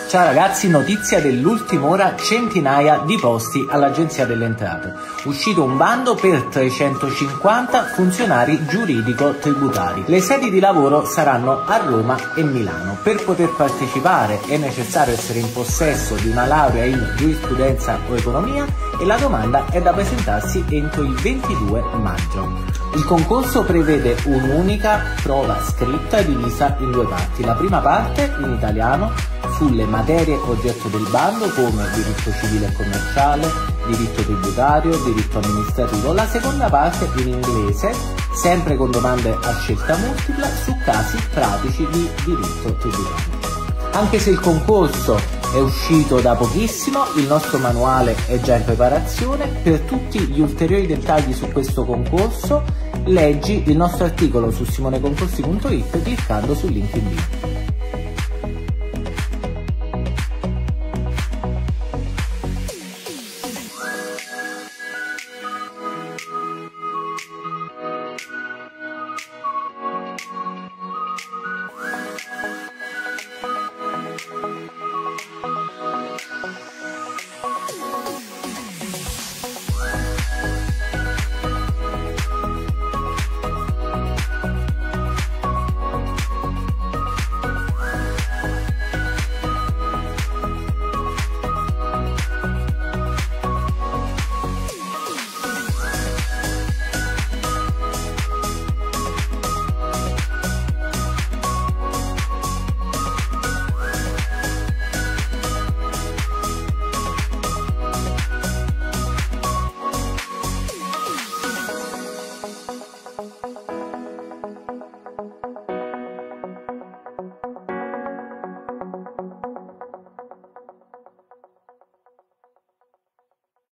Ciao ragazzi, notizia dell'ultima ora, centinaia di posti all'Agenzia delle Entrate. Uscito un bando per 350 funzionari giuridico-tributari. Le sedi di lavoro saranno a Roma e Milano. Per poter partecipare è necessario essere in possesso di una laurea in giurisprudenza o economia e la domanda è da presentarsi entro il 22 maggio. Il concorso prevede un'unica prova scritta divisa in due parti. La prima parte, in italiano, sulle materie oggetto del bando come diritto civile e commerciale, diritto tributario, diritto amministrativo. La seconda parte in inglese, sempre con domande a scelta multipla su casi pratici di diritto tributario. Anche se il concorso è uscito da pochissimo, il nostro manuale è già in preparazione. Per tutti gli ulteriori dettagli su questo concorso leggi il nostro articolo su simoneconcorsi.it cliccando sul link in bio.